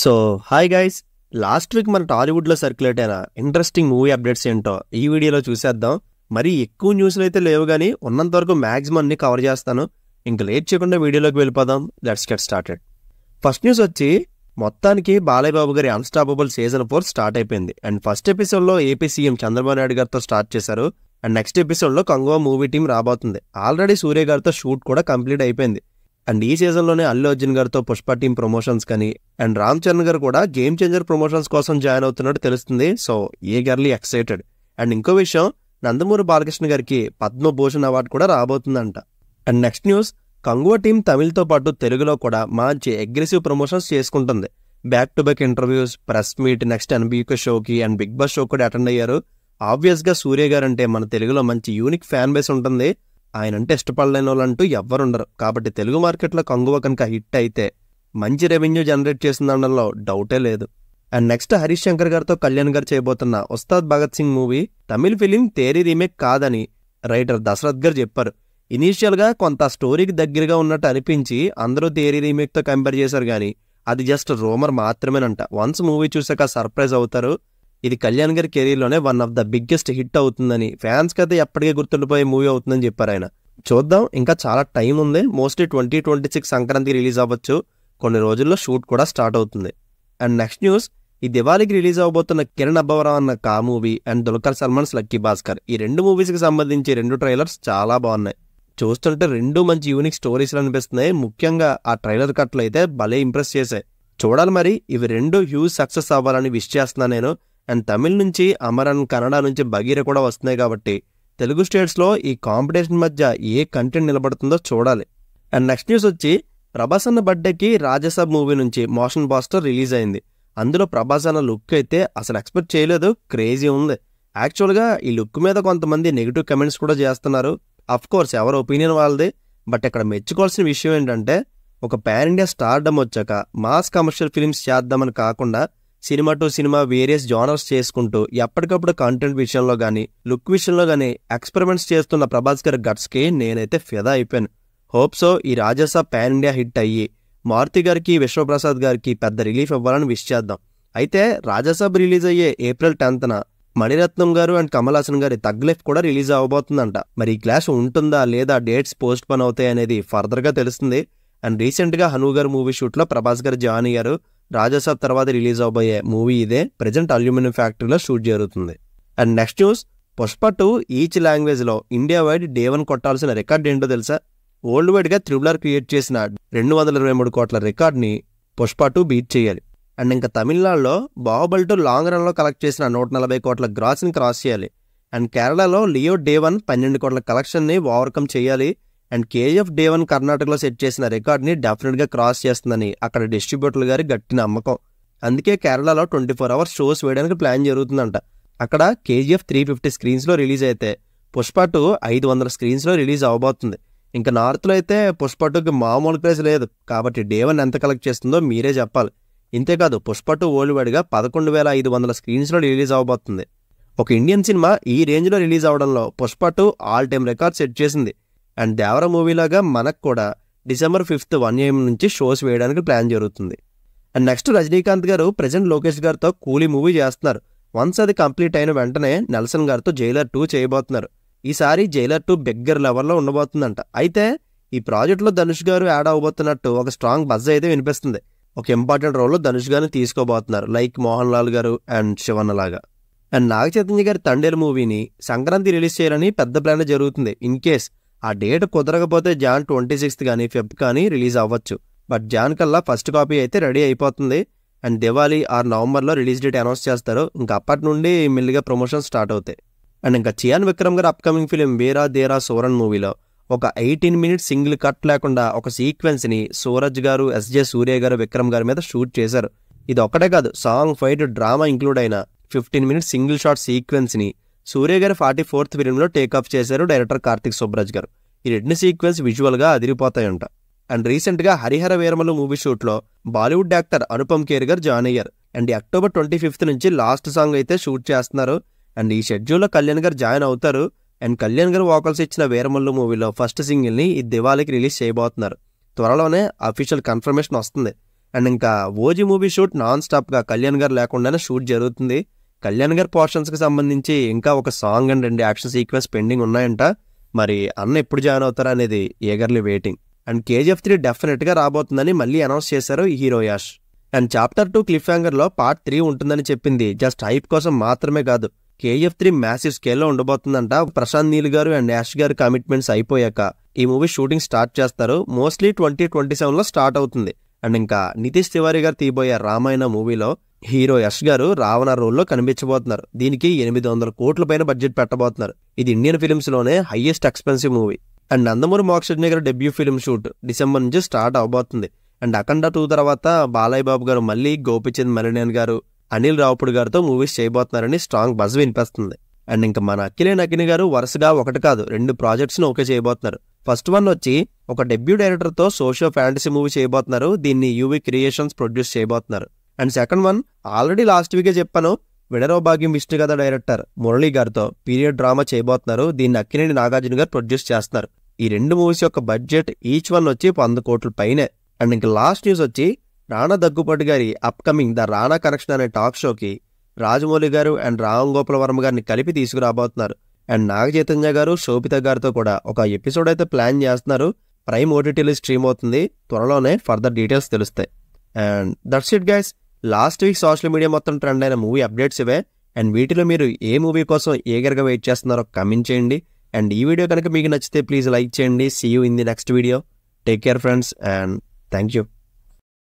So hi guys, last week మన టాలీవుడ్లో circulate అయిన ఇంట్రెస్టింగ్ మూవీ అప్డేట్స్ ఏంటో ఈ వీడియోలో చూసేద్దాం. మరి ఎక్కువ న్యూస్లు అయితే లేవు కానీ ఉన్నంత వరకు మ్యాక్సిమం అన్ని కవర్ చేస్తాను. ఇంక లేట్ చేయకుండా వీడియోలోకి వెళ్ళిపోదాం. Let's get started. First news వచ్చి మొత్తానికి బాలయ్య బాబు గారి అన్స్టాపబుల్ సీజన్ 4 స్టార్ట్ అయిపోయింది. అండ్ ఫస్ట్ ఎపిసోడ్లో ఏపీ సీఎం చంద్రబాబు నాయుడు గారితో స్టార్ట్ చేశారు. అండ్ నెక్స్ట్ ఎపిసోడ్లో కంగువా మూవీ టీం రాబోతుంది. ఆల్రెడీ సూర్య గారితో షూట్ కూడా కంప్లీట్ అయిపోయింది. అండ్ ఈ సీజన్లోనే అల్లు అర్జున్ గారితో పుష్ప టీం ప్రమోషన్స్ కానీ అండ్ రామ్ చరణ్ గారు కూడా గేమ్ చేంజర్ ప్రమోషన్స్ కోసం జాయిన్ అవుతున్నట్టు తెలుస్తుంది. So a girly excited. And ఇంకో విషయం, నందమూరి బాలకృష్ణ గారికి పద్మభూషణ్ అవార్డు కూడా రాబోతుందంట. And next news, Kanguva team తమిళ్తో పాటు తెలుగులో కూడా మంచి అగ్రెసివ్ ప్రమోషన్స్ చేసుకుంటుంది. Back to back interviews, press meet, next NBK షోకి అండ్ బిగ్ బాస్ షో కూడా అటెండ్ అయ్యారు. ఆబ్వియస్గా సూర్య గారు అంటే మన తెలుగులో మంచి యూనిక్ ఫ్యాన్ బేస్ ఉంటుంది. ఆయన అంటే ఇష్టపడలేని వాళ్ళంటూ ఎవ్వరుండరు. కాబట్టి తెలుగు మార్కెట్లో కంగువా కనుక హిట్ అయితే మంచి రెవెన్యూ జనరేట్ చేస్తుందనడంలో డౌటే లేదు. అండ్ నెక్స్ట్ హరీష్ శంకర్ గారితో కళ్యాణ్ గారు చేయబోతున్న Ustaad Bhagat Singh movie Tamil film Theri remake కాదని రైటర్ దశరథ్ గారు చెప్పారు. ఇనీషియల్గా కొంత స్టోరీకి దగ్గరగా ఉన్నట్టు అనిపించి అందరూ తేరీ రీమేక్తో కంపేర్ చేశారు కానీ అది జస్ట్ రూమర్ మాత్రమేనంట. వన్స్ మూవీ చూసాక సర్ప్రైజ్ అవుతారు. ఇది కళ్యాణ్ గారి కెరీర్లోనే one of the biggest hit అవుతుందని, ఫ్యాన్స్కి అయితే ఎప్పటికీ గుర్తుండిపోయే మూవీ అవుతుందని చెప్పారు ఆయన. చూద్దాం, ఇంకా చాలా టైం ఉంది. మోస్ట్లీ 2026 సంక్రాంతికి రిలీజ్ అవ్వచ్చు. కొన్ని రోజుల్లో షూట్ కూడా స్టార్ట్ అవుతుంది. అండ్ నెక్స్ట్ న్యూస్, ఈ దివాళీకి రిలీజ్ అవబోతున్న కిరణ్ అబ్బవరావు అన్న Ka movie and Dulquer Salmaan's lucky Bhaskar, ఈ రెండు మూవీస్కి సంబంధించి 2 ట్రైలర్స్ చాలా బాగున్నాయి. చూస్తుంటే 2 మంచి యూనిక్ స్టోరీస్లు అనిపిస్తున్నాయి. ముఖ్యంగా ఆ ట్రైలర్ కట్లు అయితే భలే ఇంప్రెస్ చేశాయి. చూడాలి మరి, ఇవి 2 హ్యూజ్ సక్సెస్ అవ్వాలని విష్ చేస్తున్నాను నేను. అండ్ తమిళ్ నుంచి అమరన్, కన్నడ నుంచి బగీర కూడా వస్తున్నాయి కాబట్టి తెలుగు స్టేట్స్లో ఈ కాంపిటీషన్ మధ్య ఏ కంటెంట్ నిలబడుతుందో చూడాలి. అండ్ నెక్స్ట్ న్యూస్ వచ్చి, ప్రభాస్ అన్న బర్త్డేకి రాజసాబ్ మూవీ నుంచి మోషన్ పోస్టర్ రిలీజ్ అయింది. అందులో ప్రభాస్ అన్న లుక్ అయితే అసలు ఎక్స్పెక్ట్ చేయలేదు. క్రేజీ ఉంది. యాక్చువల్గా ఈ లుక్ మీద కొంతమంది నెగిటివ్ కమెంట్స్ కూడా చేస్తున్నారు. అఫ్ కోర్స్ ఎవరి ఒపీనియన్ వాళ్ళది. బట్ ఇక్కడ మెచ్చుకోవాల్సిన విషయం ఏంటంటే, ఒక పాన్ ఇండియా స్టార్డమ్ వచ్చాక మాస్ కమర్షియల్ ఫిల్మ్స్ చేద్దామని కాకుండా cinema to cinema various genres చేసుకుంటూ ఎప్పటికప్పుడు కంటెంట్ విషయంలో కానీ లుక్ విషయంలో కానీ ఎక్స్పెరిమెంట్స్ చేస్తున్న ప్రభాస్ గారి గట్స్కి నేనైతే ఫిదా అయిపోయాను. హోప్సో ఈ రాజసాబ్ పాన్ ఇండియా హిట్ అయ్యి మారుతి గారికి, విశ్వప్రసాద్ గారికి పెద్ద రిలీఫ్ ఇవ్వాలని విష్ చేద్దాం. అయితే రాజసాబ్ రిలీజ్ అయ్యే April 10న మణిరత్నం గారు అండ్ కమల్ హాసన్ గారి తగ్ లైఫ్ కూడా రిలీజ్ అవబోతుందంట. మరి ఈ క్లాష్ ఉంటుందా లేదా, డేట్స్ పోస్ట్ పోన్ అవుతాయి అనేది ఫర్దర్గా తెలుస్తుంది. అండ్ రీసెంట్గా హను గారు మూవీ షూట్లో ప్రభాస్ గారు జాయిన్ అయ్యారు. రాజసాబ్ తర్వాత రిలీజ్ అవబోయే మూవీ ఇదే. ప్రజెంట్ అల్యూమినియం ఫ్యాక్టరీలో షూట్ జరుగుతుంది. And next news, Pushpa 2 each లాంగ్వేజ్లో ఇండియా వైడ్ డే 1 కొట్టాల్సిన రికార్డ్ ఏంటో తెలుసా? వరల్డ్ వైడ్గా త్రిబులర్ క్రియేట్ చేసిన 223 కోట్ల రికార్డ్ని పుష్ప 2 బీట్ చేయాలి. అండ్ ఇంకా తమిళనాడులో బాహుబలి 2 లాంగ్ రన్లో కలెక్ట్ చేసిన 140 కోట్ల గ్రాస్ని క్రాస్ చేయాలి. అండ్ కేరళలో లియో డే 1 12 కోట్ల కలెక్షన్ని ఓవర్కమ్ చేయాలి. అండ్ కేజీఎఫ్ డే 1 కర్ణాటకలో సెట్ చేసిన రికార్డ్ని డెఫినెట్గా క్రాస్ చేస్తుందని అక్కడ డిస్ట్రిబ్యూటర్లు గారి గట్టి నమ్మకం. అందుకే కేరళలో 24 hours షోస్ వేయడానికి ప్లాన్ జరుగుతుందంట. అక్కడ కేజీఎఫ్ 350 స్క్రీన్స్లో రిలీజ్ అయితే పుష్ప 2 500 స్క్రీన్స్లో రిలీజ్ అవబోతుంది. ఇంకా నార్త్లో అయితే పుష్ప 2కి మామూలు ప్రైస్ లేదు. కాబట్టి డే 1 ఎంత కలెక్ట్ చేస్తుందో మీరే చెప్పాలి. ఇంతేకాదు పుష్ప 2 వరల్డ్ వైడ్గా 11,500 స్క్రీన్స్లో రిలీజ్ అవబోతుంది. ఒక ఇండియన్ సినిమా ఈ రేంజ్లో రిలీజ్ అవడంలో Pushpa 2 all time record set చేసింది. అండ్ దేవర మూవీలాగా మనకు కూడా December 5th 1 AM నుంచి షోస్ వేయడానికి ప్లాన్ జరుగుతుంది. అండ్ నెక్స్ట్ రజనీకాంత్ గారు ప్రజెంట్ లోకేష్ గారితో కూలీ మూవీ చేస్తున్నారు. వన్స్ అది కంప్లీట్ అయిన వెంటనే నెల్సన్ గారితో జైలర్ 2 చేయబోతున్నారు. ఈసారి జైలర్ 2 బిగ్గర్ లెవెల్లో ఉండబోతుందంట. అయితే ఈ ప్రాజెక్ట్లో ధనుష్ గారు యాడ్ అవబోతున్నట్టు ఒక స్ట్రాంగ్ బజ్ అయితే వినిపిస్తుంది. ఒక ఇంపార్టెంట్ రోల్లో ధనుష్ గారిని తీసుకోబోతున్నారు, లైక్ మోహన్ లాల్ గారు అండ్ శివన్న లాగా. అండ్ నాగ చైతన్య గారి తండేలు మూవీని సంక్రాంతి రిలీజ్ చేయాలని పెద్ద ప్లాన్ జరుగుతుంది. ఇన్ కేస్ ఆ డేట్ కుదరకపోతే Jan 26th కానీ Feb కానీ రిలీజ్ అవ్వచ్చు. బట్ జాన్ కల్లా ఫస్ట్ కాపీ అయితే రెడీ అయిపోతుంది. అండ్ దివాళీ ఆర్ నవంబర్లో రిలీజ్ డేట్ అనౌన్స్ చేస్తారు. ఇంకా అప్పటి నుండి మెల్లిగా ప్రమోషన్ స్టార్ట్ అవుతాయి. అండ్ ఇంకా చియాన్ విక్రమ్ గారు అప్కమింగ్ ఫిలిం వీరా దేరా సోరన్ మూవీలో ఒక 18 minutes సింగిల్ కట్ లేకుండా ఒక సీక్వెన్స్ని సూరజ్ గారు, SJ సూర్య గారు, విక్రమ్ గారి మీద షూట్ చేశారు. ఇది ఒక్కటే కాదు, సాంగ్, ఫైట్, డ్రామా ఇంక్లూడ్ అయిన 15 minutes సింగిల్ షాట్ సీక్వెన్స్ని సూర్య గారి 44th ఫిలింలో టేకప్ చేశారు డైరెక్టర్ కార్తిక్ సుబ్రాజ్ గారు. ఈ 2 సీక్వెన్స్ విజువల్గా అదిరిపోతాయంట. అండ్ రీసెంట్గా హరిహర వీరమలు మూవీ షూట్లో బాలీవుడ్ యాక్టర్ అనుపమ్ ఖేర్ గారు జాయిన్ అయ్యారు. అండ్ October 25th నుంచి లాస్ట్ సాంగ్ అయితే షూట్ చేస్తున్నారు. అండ్ ఈ షెడ్యూల్లో కళ్యాణ్ గారు జాయిన్ అవుతారు. అండ్ కళ్యాణ్ గారు వోకల్స్ ఇచ్చిన వీరమల్లు మూవీలో ఫస్ట్ సింగిల్ని ఈ దివాళీకి రిలీజ్ చేయబోతున్నారు. త్వరలోనే అఫీషియల్ కన్ఫర్మేషన్ వస్తుంది. అండ్ ఇంకా ఓజీ మూవీ షూట్ నాన్ స్టాప్గా కళ్యాణ్ గారు లేకుండానే షూట్ జరుగుతుంది. కళ్యాణ్ గారి పోర్షన్స్కి సంబంధించి ఇంకా ఒక song and 2 action sequence pending ఉన్నాయంట. మరి అన్న ఎప్పుడు జాయిన్ అవుతారా అనేది ఈగర్లీ వెయిటింగ్. అండ్ KGF 3 డెఫినెట్గా రాబోతుందని మళ్ళీ అనౌన్స్ చేశారు hero Yash. And chapter 2 cliff హ్యాంగర్లో పార్ట్ 3 ఉంటుందని చెప్పింది జస్ట్ హైప్ కోసం మాత్రమే కాదు. KGF 3 మ్యాసివ్ స్కేల్లో ఉండబోతుందంట. ప్రశాంత్ నీల్ గారు అండ్ యాష్ గారి కమిట్మెంట్స్ అయిపోయాక ఈ మూవీ షూటింగ్ స్టార్ట్ చేస్తారు. మోస్ట్లీ 2027లో స్టార్ట్ అవుతుంది. అండ్ ఇంకా నితీష్ తివారీ గారు తీయబోయే రామాయణ మూవీలో హీరో యష్ గారు రావణ రోల్లో కనిపించబోతున్నారు. దీనికి 800 కోట్ల పైన బడ్జెట్ పెట్టబోతున్నారు. ఇది ఇండియన్ ఫిలిమ్స్ లోనే highest expensive movie. And Nandamuri Mokshagna గారి డెబ్యూ ఫిల్మ్ షూట్ డిసెంబర్ నుంచి స్టార్ట్ అవబోతుంది. అండ్ అఖండ 2 తర్వాత బాలయ్య బాబు గారు మళ్ళీ గోపిచంద్ మలినేని గారు, అనిల్ రావుపూడి గారితో మూవీస్ చేయబోతున్నారని స్ట్రాంగ్ బజ్ వినిపిస్తుంది. అండ్ ఇంకా మన అక్కినేని అక్కిని గారు వరుసగా 1 కాదు 2 ప్రాజెక్ట్స్ని ఓకే చేయబోతున్నారు. ఫస్ట్ వన్ వచ్చి ఒక డెబ్యూ డైరెక్టర్తో సోషియో ఫ్యాంటసీ మూవీ చేయబోతున్నారు. దీన్ని యూవీ క్రియేషన్స్ ప్రొడ్యూస్ చేయబోతున్నారు. And second one already last వీకే చెప్పాను, విడరో భాగ్యం విష్ణు కథ డైరెక్టర్ మురళీ గారితో పీరియడ్ డ్రామా చేయబోతున్నారు. దీన్ని అక్కినేని నాగార్జున గారు ప్రొడ్యూస్ చేస్తున్నారు. ఈ 2 మూవీస్ యొక్క బడ్జెట్ ఈచ్ వన్ వచ్చి 100 కోట్ల పైనే. అండ్ ఇంకా లాస్ట్ న్యూస్ వచ్చి రాణా దగ్గుపాటి గారి అప్కమింగ్ ద రాణా కనెక్షన్ అనే టాక్ షోకి రాజమౌళి గారు అండ్ రామ్ గోపాల్ వర్మ గారిని కలిపి తీసుకురాబోతున్నారు. అండ్ నాగ చైతన్య గారు శోభిత గారితో కూడా ఒక ఎపిసోడ్ అయితే ప్లాన్ చేస్తున్నారు. ప్రైమ్ ఓటీటీలో స్ట్రీమ్ అవుతుంది. త్వరలోనే ఫర్దర్ డీటెయిల్స్ తెలుస్తాయి. And that's it guys. Last week social media మొత్తం ట్రెండ్ అయిన మూవీ అప్డేట్స్ ఇవే. అండ్ వీటిలో మీరు ఏ మూవీ కోసం ఏగర్గా వెయిట్ చేస్తున్నారో కమెంట్ చేయండి. అండ్ ఈ వీడియో కనుక మీకు నచ్చితే ప్లీజ్ లైక్ చేయండి. See you in the next video. Take care friends and thank you.